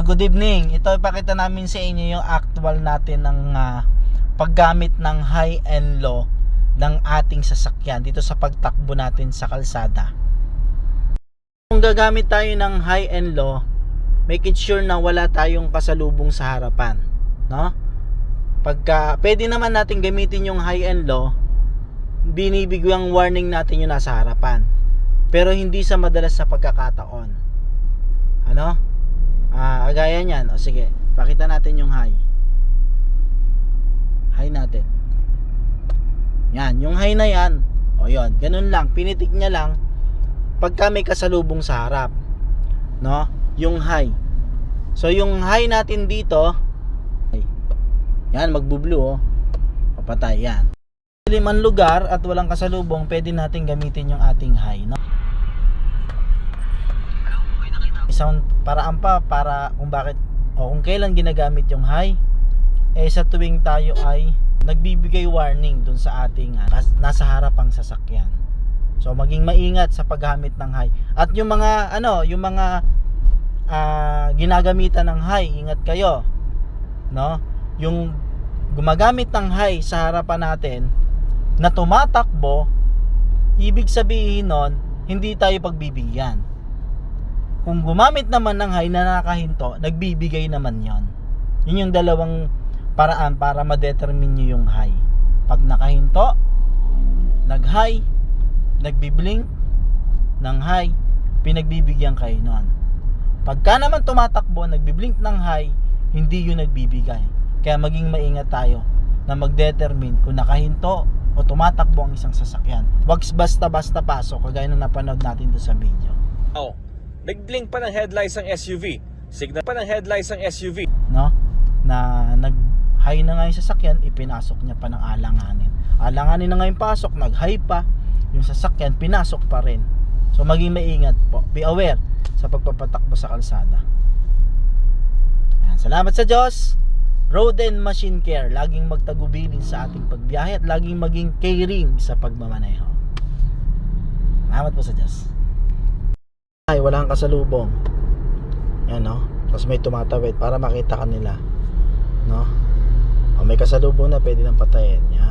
good evening. Ito ipakita namin sa inyo yung actual natin ng paggamit ng high and low ng ating sasakyan dito sa pagtakbo natin sa kalsada. Kung gagamit tayo ng high and low, make it sure na wala tayong kasalubong sa harapan, no? Pagka pwede naman natin gamitin yung high and low, binibigyang warning natin yung nasa harapan. Pero hindi sa madalas sa pagkakataon. Ano? Gaya niyan. O sige, pakita natin yung high. High natin. Yan, yung high na yan. O yun, ganun lang. Pinitik niya lang pagka may kasalubong sa harap. No? Yung high. So yung high natin dito, yan, magbu-blue oh. Papatay yan. Liman lugar at walang kasalubong, pwede natin gamitin yung ating high, no? Isang paraan pa para kung bakit o kung kailan ginagamit yung high, sa tuwing tayo ay nagbibigay warning dun sa ating nasa harapang sasakyan. So maging maingat sa paggamit ng high. At yung mga ginagamitan ng high, ingat kayo, no? Yung gumagamit ng high sa harapan natin na tumatakbo, ibig sabihin nun, hindi tayo pagbibigyan. Kung gumamit naman ng high na nakahinto, nagbibigay naman yon. Yun yung dalawang paraan para ma-determine nyo yung high. Pag nakahinto, nag-high, nagbiblink ng high, pinagbibigyan kayo nun. Pagka naman tumatakbo, nagbiblink ng high, hindi yun nagbibigay. Kaya maging maingat tayo na mag-determine kung nakahinto o tumatakbo ang isang sasakyan. Wag basta-basta pasok, kagaya na napanood natin doon sa video. Nag-blink pa ng headlights ng SUV. Signal pa ng headlights ng SUV. No? Na nag-high na nga yung sasakyan, ipinasok niya pa ng alanganin. Alanganin na nga yung pasok, nag-high pa. Yung sasakyan, pinasok pa rin. So maging maingat po. Be aware sa pagpapatakbo sa kalsada. Ayan, salamat sa Diyos. Road and Machine Care, laging magtagubilin sa ating pagbiyahe at laging maging caring sa pagmamaneho. Salamat po sa Diyos. Ay, walang kasalubong. Yan, no? Tapos may tumatawid para makita kanila, no? O may kasalubong na, pwede nang patayin. Yan.